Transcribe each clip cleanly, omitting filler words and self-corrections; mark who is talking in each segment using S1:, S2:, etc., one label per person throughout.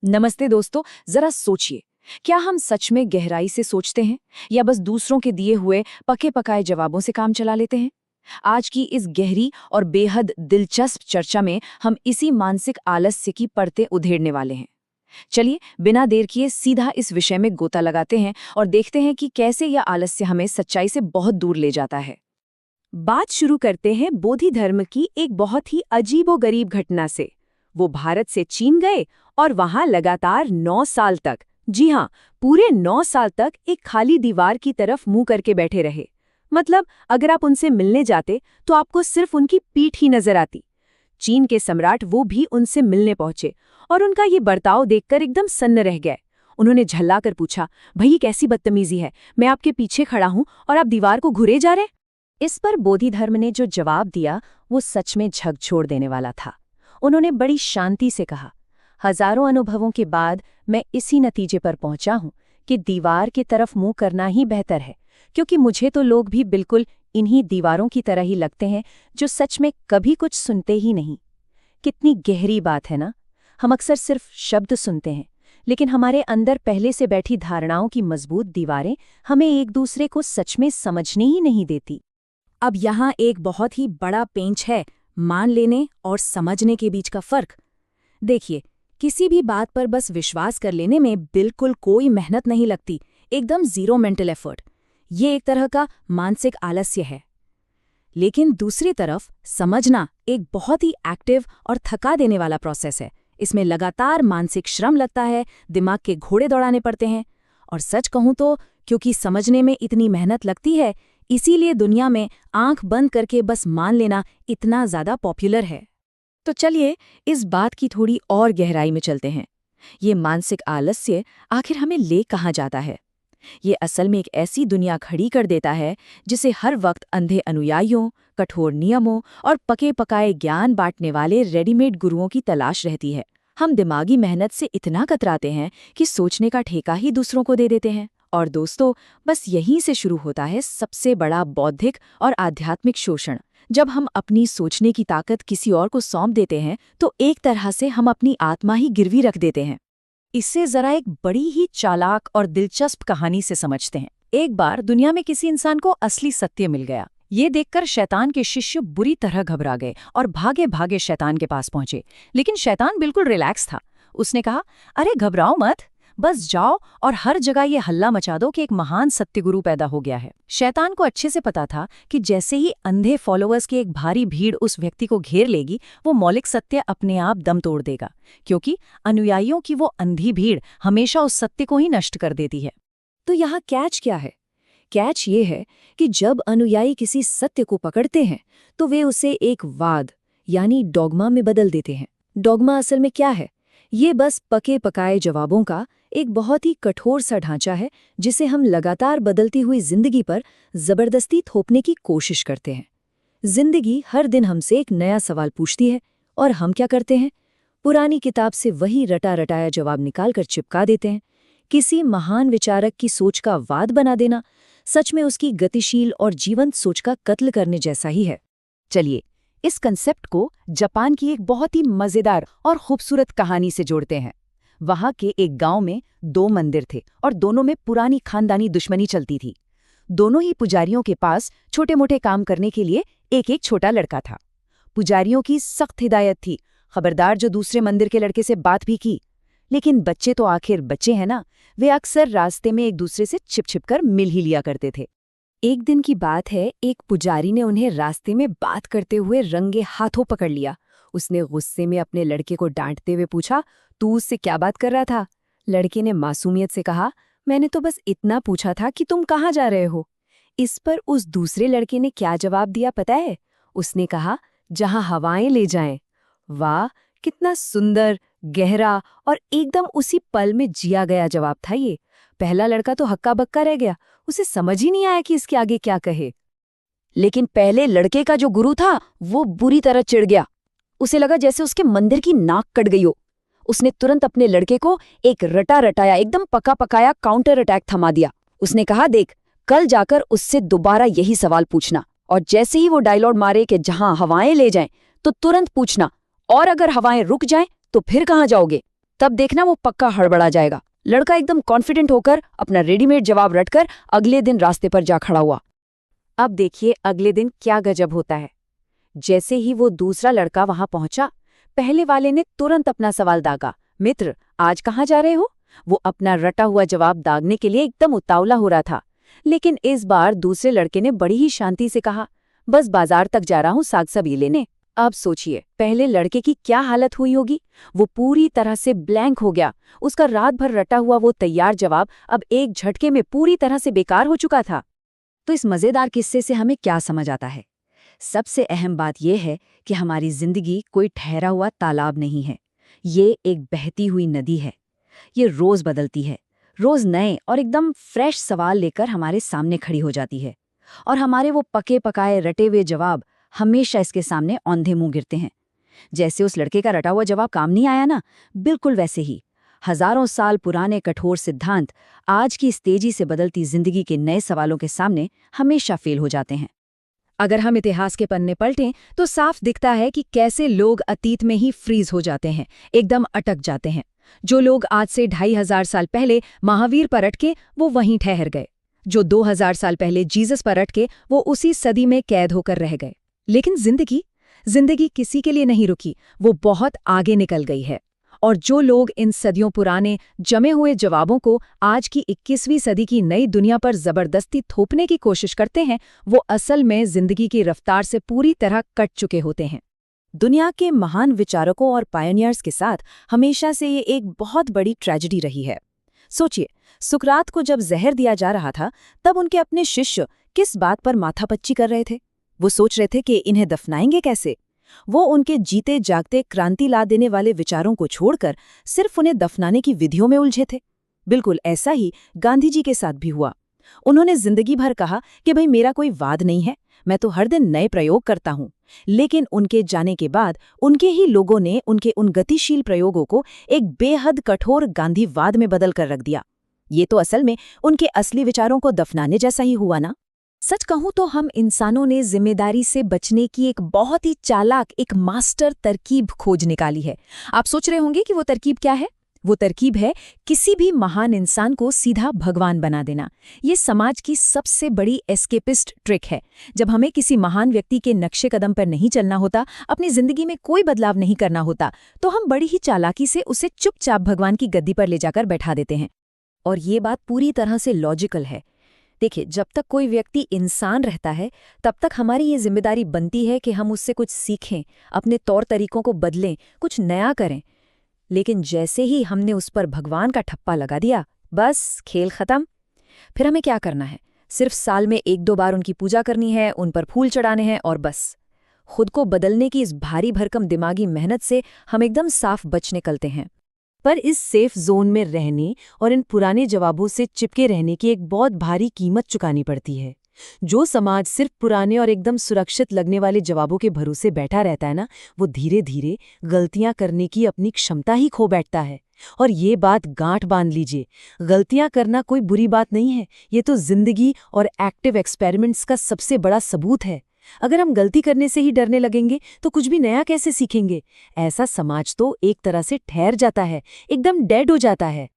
S1: नमस्ते दोस्तों। जरा सोचिए, क्या हम सच में गहराई से सोचते हैं या बस दूसरों के दिए हुए पके पकाए जवाबों से काम चला लेते हैं? आज की इस गहरी और बेहद दिलचस्प चर्चा में हम इसी मानसिक आलस्य की परतें उधेड़ने वाले हैं। चलिए बिना देर किए सीधा इस विषय में गोता लगाते हैं और देखते हैं कि कैसे यह आलस्य हमें सच्चाई से बहुत दूर ले जाता है। बात शुरू करते हैं बोधि धर्म की एक बहुत ही अजीबोगरीब घटना से। वो भारत से चीन गए और वहां लगातार 9 साल तक, जी हाँ, पूरे 9 साल तक एक खाली दीवार की तरफ मुंह करके बैठे रहे। मतलब अगर आप उनसे मिलने जाते तो आपको सिर्फ उनकी पीठ ही नजर आती। चीन के सम्राट वो भी उनसे मिलने पहुंचे और उनका ये बर्ताव देखकर एकदम सन्न रह गए। उन्होंने झल्लाकर पूछा, भई कैसी बदतमीजी है, मैं आपके पीछे खड़ा हूं और आप दीवार को घुरे जा रहे। इस पर बोधि धर्म ने जो जवाब दिया वो सच में झकझोर देने वाला था। उन्होंने बड़ी शांति से कहा, हजारों अनुभवों के बाद मैं इसी नतीजे पर पहुंचा हूं कि दीवार की तरफ मुंह करना ही बेहतर है, क्योंकि मुझे तो लोग भी बिल्कुल इन्हीं दीवारों की तरह ही लगते हैं जो सच में कभी कुछ सुनते ही नहीं। कितनी गहरी बात है ना। हम अक्सर सिर्फ शब्द सुनते हैं, लेकिन हमारे अंदर पहले से बैठी धारणाओं की मजबूत दीवारें हमें एक दूसरे को सच में समझने ही नहीं देती। अब यहाँ एक बहुत ही बड़ा पेंच है, मान लेने और समझने के बीच का फर्क। देखिए, किसी भी बात पर बस विश्वास कर लेने में बिल्कुल कोई मेहनत नहीं लगती, एकदम जीरो मेंटल एफर्ट। ये एक तरह का मानसिक आलस्य है। लेकिन दूसरी तरफ समझना एक बहुत ही एक्टिव और थका देने वाला प्रोसेस है। इसमें लगातार मानसिक श्रम लगता है, दिमाग के घोड़े दौड़ाने पड़ते हैं। और सच कहूं तो क्योंकि समझने में इतनी मेहनत लगती है, इसीलिए दुनिया में आंख बंद करके बस मान लेना इतना ज्यादा पॉपुलर है। तो चलिए इस बात की थोड़ी और गहराई में चलते हैं। ये मानसिक आलस्य आखिर हमें ले कहाँ जाता है? ये असल में एक ऐसी दुनिया खड़ी कर देता है जिसे हर वक्त अंधे अनुयायियों, कठोर नियमों और पके पकाए ज्ञान बांटने वाले रेडीमेड गुरुओं की तलाश रहती है। हम दिमागी मेहनत से इतना कतराते हैं कि सोचने का ठेका ही दूसरों को दे देते हैं। और दोस्तों, बस यहीं से शुरू होता है सबसे बड़ा बौद्धिक और आध्यात्मिक शोषण। जब हम अपनी सोचने की ताकत किसी और को सौंप देते हैं तो एक तरह से हम अपनी आत्मा ही गिरवी रख देते हैं। इससे जरा एक बड़ी ही चालाक और दिलचस्प कहानी से समझते हैं। एक बार दुनिया में किसी इंसान को असली सत्य मिल गया। ये देखकर शैतान के शिष्य बुरी तरह घबरा गए और भागे भागे शैतान के पास पहुंचे। लेकिन शैतान बिल्कुल रिलैक्स था। उसने कहा, अरे घबराओ मत, बस जाओ और हर जगह ये हल्ला मचा दो कि एक महान सत्यगुरु पैदा हो गया है। शैतान को अच्छे से पता था कि जैसे ही अंधे फॉलोअर्स की एक भारी भीड़ उस व्यक्ति को घेर लेगी, वो मौलिक सत्य अपने आप दम तोड़ देगा, क्योंकि अनुयायियों की वो अंधी भीड़ हमेशा उस सत्य को ही नष्ट कर देती है। तो यहाँ कैच क्या है? कैच ये है कि जब अनुयायी किसी सत्य को पकड़ते हैं तो वे उसे एक वाद यानी डॉगमा में बदल देते हैं। डॉगमा असल में क्या है? ये बस पके पकाए जवाबों का एक बहुत ही कठोर सा ढांचा है जिसे हम लगातार बदलती हुई जिंदगी पर जबरदस्ती थोपने की कोशिश करते हैं। जिंदगी हर दिन हमसे एक नया सवाल पूछती है और हम क्या करते हैं? पुरानी किताब से वही रटा रटाया जवाब निकालकर चिपका देते हैं। किसी महान विचारक की सोच का वाद बना देना सच में उसकी गतिशील और जीवंत सोच का कत्ल करने जैसा ही है। चलिए इस कंसेप्ट को जापान की एक बहुत ही मजेदार और खूबसूरत कहानी से जोड़ते हैं। वहां के एक गांव में 2 मंदिर थे और दोनों में पुरानी खानदानी दुश्मनी चलती थी। दोनों ही पुजारियों के पास छोटे मोटे काम करने के लिए एक एक छोटा लड़का था। पुजारियों की सख्त हिदायत थी, खबरदार जो दूसरे मंदिर के लड़के से बात भी की। लेकिन बच्चे तो आखिर बच्चे हैं ना, वे अक्सर रास्ते में एक दूसरे से छिप छिप कर मिल ही लिया करते थे। एक दिन की बात है, एक पुजारी ने उन्हें रास्ते में बात करते हुए रंगे हाथों पकड़ लिया। उसने गुस्से में अपने लड़के को डांटते हुए पूछा, तू उससे क्या बात कर रहा था? लड़के ने मासूमियत से कहा, मैंने तो बस इतना पूछा था कि तुम कहाँ जा रहे हो। इस पर उस दूसरे लड़के ने क्या जवाब दिया पता है? उसने कहा, जहां हवाएं ले जाएं। वाह, कितना सुंदर, गहरा और एकदम उसी पल में जिया गया जवाब था ये। पहला लड़का तो हक्का बक्का रह गया, उसे समझ ही नहीं आया कि इसके आगे क्या कहे। लेकिन पहले लड़के का जो गुरु था वो बुरी तरह चिढ़ गया। उसे लगा जैसे उसके मंदिर की नाक कट गई हो। उसने तुरंत अपने लड़के को एक रटा रटाया, एकदम पका पकाया काउंटर अटैक थमा दिया। उसने कहा, देख, कल जाकर उससे दोबारा यही सवाल पूछना, और जैसे ही वो डायलॉग मारे कि जहां हवाएं ले जाएं तो तुरंत पूछना, और अगर हवाएं रुक जाएं तो फिर कहाँ जाओगे? तब देखना वो पक्का हड़बड़ा जाएगा। लड़का एकदम कॉन्फिडेंट होकर अपना रेडीमेड जवाब रटकर अगले दिन रास्ते पर जा खड़ा हुआ। अब देखिए अगले दिन क्या गजब होता है। जैसे ही वो दूसरा लड़का वहां पहुंचा, पहले वाले ने तुरंत अपना सवाल दागा, मित्र आज कहाँ जा रहे हो? वो अपना रटा हुआ जवाब दागने के लिए एकदम उतावला हो रहा था। लेकिन इस बार दूसरे लड़के ने बड़ी ही शांति से कहा, बस बाजार तक जा रहा हूँ साग सब्जी लेने। अब सोचिए पहले लड़के की क्या हालत हुई होगी। वो पूरी तरह से ब्लैंक हो गया। उसका रात भर रटा हुआ वो तैयार जवाब अब एक झटके में पूरी तरह से बेकार हो चुका था। तो इस मजेदार किस्से से हमें क्या समझ आता है? सबसे अहम बात यह है कि हमारी जिंदगी कोई ठहरा हुआ तालाब नहीं है। ये एक बहती हुई नदी है। ये रोज बदलती है, रोज नए और एकदम फ्रेश सवाल लेकर हमारे सामने खड़ी हो जाती है। और हमारे वो पके पकाए रटे हुए जवाब हमेशा इसके सामने औंधे मुंह गिरते हैं। जैसे उस लड़के का रटा हुआ जवाब काम नहीं आया ना, बिल्कुल वैसे ही हजारों साल पुराने कठोर सिद्धांत आज की इस तेजी से बदलती जिंदगी के नए सवालों के सामने हमेशा फेल हो जाते हैं। अगर हम इतिहास के पन्ने पलटें तो साफ दिखता है कि कैसे लोग अतीत में ही फ्रीज हो जाते हैं, एकदम अटक जाते हैं। जो लोग आज से 2500 साल पहले महावीर पर अटके वो वहीं ठहर गए। जो 2000 साल पहले जीसस पर अटके वो उसी सदी में कैद होकर रह गए। लेकिन जिंदगी किसी के लिए नहीं रुकी, वो बहुत आगे निकल गई है। और जो लोग इन सदियों पुराने जमे हुए जवाबों को आज की 21वीं सदी की नई दुनिया पर जबरदस्ती थोपने की कोशिश करते हैं, वो असल में जिंदगी की रफ्तार से पूरी तरह कट चुके होते हैं। दुनिया के महान विचारकों और पायनियर्स के साथ हमेशा से ये एक बहुत बड़ी ट्रेजेडी रही है। सोचिए, सुकरात को जब जहर दिया जा रहा था तब उनके अपने शिष्य किस बात पर माथापच्ची कर रहे थे? वो सोच रहे थे कि इन्हें दफनाएंगे कैसे। वो उनके जीते जागते क्रांति ला देने वाले विचारों को छोड़कर सिर्फ उन्हें दफनाने की विधियों में उलझे थे। बिल्कुल ऐसा ही गांधी जी के साथ भी हुआ। उन्होंने जिंदगी भर कहा कि भाई मेरा कोई वाद नहीं है, मैं तो हर दिन नए प्रयोग करता हूं। लेकिन उनके जाने के बाद उनके ही लोगों ने उनके उन गतिशील प्रयोगों को एक बेहद कठोर गांधीवाद में बदल कर रख दिया। ये तो असल में उनके असली विचारों को दफनाने जैसा ही हुआ ना। सच कहूं तो हम इंसानों ने जिम्मेदारी से बचने की एक बहुत ही चालाक, एक मास्टर तरकीब खोज निकाली है। आप सोच रहे होंगे कि वो तरकीब क्या है? वो तरकीब है किसी भी महान इंसान को सीधा भगवान बना देना। ये समाज की सबसे बड़ी एस्केपिस्ट ट्रिक है। जब हमें किसी महान व्यक्ति के नक्शे कदम पर नहीं चलना होता, अपनी जिंदगी में कोई बदलाव नहीं करना होता, तो हम बड़ी ही चालाकी से उसे चुपचाप भगवान की गद्दी पर ले जाकर बैठा देते हैं। और ये बात पूरी तरह से लॉजिकल है। देखिए, जब तक कोई व्यक्ति इंसान रहता है तब तक हमारी ये जिम्मेदारी बनती है कि हम उससे कुछ सीखें, अपने तौर तरीकों को बदलें, कुछ नया करें। लेकिन जैसे ही हमने उस पर भगवान का ठप्पा लगा दिया, बस खेल खत्म। फिर हमें क्या करना है? सिर्फ साल में 1-2 बार उनकी पूजा करनी है, उन पर फूल चढ़ाने हैं और बस। खुद को बदलने की इस भारी भरकम दिमागी मेहनत से हम एकदम साफ बच निकलते हैं। पर इस सेफ जोन में रहने और इन पुराने जवाबों से चिपके रहने की एक बहुत भारी कीमत चुकानी पड़ती है। जो समाज सिर्फ पुराने और एकदम सुरक्षित लगने वाले जवाबों के भरोसे बैठा रहता है ना, वो धीरे धीरे गलतियां करने की अपनी क्षमता ही खो बैठता है। और ये बात गांठ बांध लीजिए, गलतियां करना कोई बुरी बात नहीं है। ये तो जिंदगी और एक्टिव एक्सपेरिमेंट्स का सबसे बड़ा सबूत है। अगर हम गलती करने से ही डरने लगेंगे तो कुछ भी नया कैसे सीखेंगे? ऐसा समाज तो एक तरह से ठहर जाता है, एकदम डेड हो जाता है।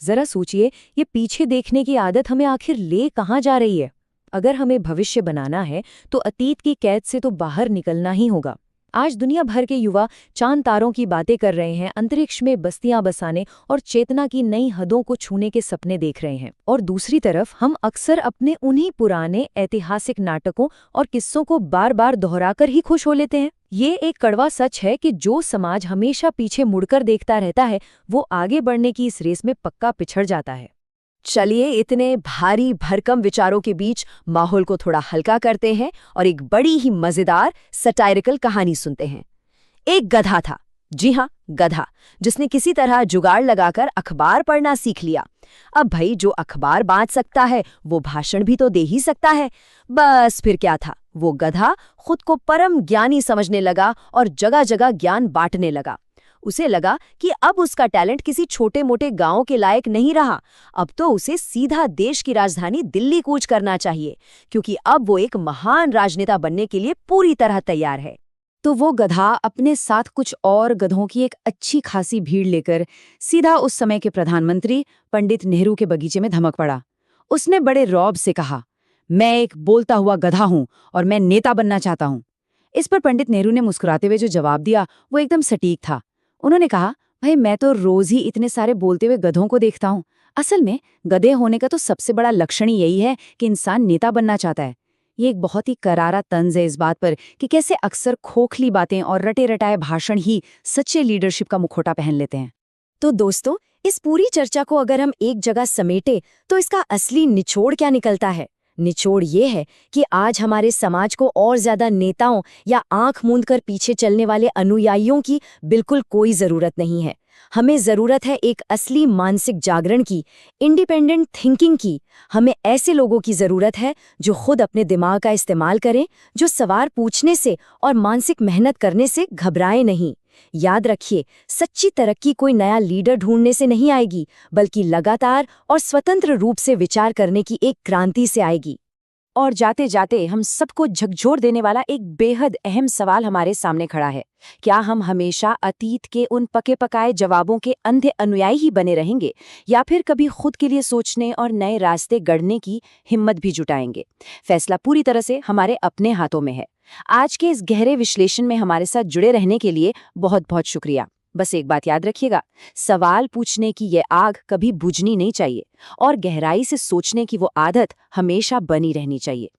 S1: जरा सोचिए, ये पीछे देखने की आदत हमें आखिर ले कहाँ जा रही है? अगर हमें भविष्य बनाना है तो अतीत की कैद से तो बाहर निकलना ही होगा। आज दुनिया भर के युवा चांद तारों की बातें कर रहे हैं, अंतरिक्ष में बस्तियां बसाने और चेतना की नई हदों को छूने के सपने देख रहे हैं। और दूसरी तरफ हम अक्सर अपने उन्हीं पुराने ऐतिहासिक नाटकों और किस्सों को बार बार दोहराकर ही खुश हो लेते हैं। ये एक कड़वा सच है कि जो समाज हमेशा पीछे मुड़कर देखता रहता है, वो आगे बढ़ने की इस रेस में पक्का पिछड़ जाता है। चलिए, इतने भारी भरकम विचारों के बीच माहौल को थोड़ा हल्का करते हैं और एक बड़ी ही मजेदार सटायरिकल कहानी सुनते हैं। एक गधा था, जी हाँ गधा, जिसने किसी तरह जुगाड़ लगाकर अखबार पढ़ना सीख लिया। अब भाई, जो अखबार बांट सकता है वो भाषण भी तो दे ही सकता है। बस फिर क्या था, वो गधा खुद को परम ज्ञानी समझने लगा और जगह जगह ज्ञान बांटने लगा। उसे लगा कि अब उसका टैलेंट किसी छोटे मोटे गांव के लायक नहीं रहा, अब तो उसे सीधा देश की राजधानी दिल्ली कूच करना चाहिए, क्योंकि अब वो एक महान राजनेता बनने के लिए पूरी तरह तैयार है। तो वो गधा अपने साथ कुछ और गधों की एक अच्छी खासी भीड़ लेकर सीधा उस समय के प्रधानमंत्री पंडित नेहरू के बगीचे में धमक पड़ा। उसने बड़े रौब से कहा, मैं एक बोलता हुआ गधा हूं और मैं नेता बनना चाहता हूं। इस पर पंडित नेहरू ने मुस्कुराते हुए जो जवाब दिया वो एकदम सटीक था। उन्होंने कहा, भाई मैं तो रोज ही इतने सारे बोलते हुए गधों को देखता हूं। असल में गधे होने का तो सबसे बड़ा लक्षण ही यही है कि इंसान नेता बनना चाहता है। ये एक बहुत ही करारा तंज है इस बात पर कि कैसे अक्सर खोखली बातें और रटे रटाए भाषण ही सच्चे लीडरशिप का मुखौटा पहन लेते हैं।
S2: तो दोस्तों, इस पूरी चर्चा को अगर हम एक जगह समेटे तो इसका असली निचोड़ क्या निकलता है? निचोड़ ये है कि आज हमारे समाज को और ज्यादा नेताओं या आंख मूंद कर पीछे चलने वाले अनुयायियों की बिल्कुल कोई जरूरत नहीं है। हमें जरूरत है एक असली मानसिक जागरण की, इंडिपेंडेंट थिंकिंग की। हमें ऐसे लोगों की जरूरत है जो खुद अपने दिमाग का इस्तेमाल करें, जो सवाल पूछने से और मानसिक मेहनत करने से घबराए नहीं। याद रखिए, सच्ची तरक्की कोई नया लीडर ढूंढने से नहीं आएगी, बल्कि लगातार और स्वतंत्र रूप से विचार करने की एक क्रांति से आएगी।
S1: और जाते जाते हम सबको झकझोर देने वाला एक बेहद अहम सवाल हमारे सामने खड़ा है। क्या हम हमेशा अतीत के उन पके पकाए जवाबों के अंधे अनुयायी ही बने रहेंगे, या फिर कभी खुद के लिए सोचने और नए रास्ते गढ़ने की हिम्मत भी जुटाएंगे? फैसला पूरी तरह से हमारे अपने हाथों में है। आज के इस गहरे विश्लेषण में हमारे साथ जुड़े रहने के लिए बहुत बहुत शुक्रिया। बस एक बात याद रखिएगा, सवाल पूछने की ये आग कभी बुझनी नहीं चाहिए और गहराई से सोचने की वो आदत हमेशा बनी रहनी चाहिए।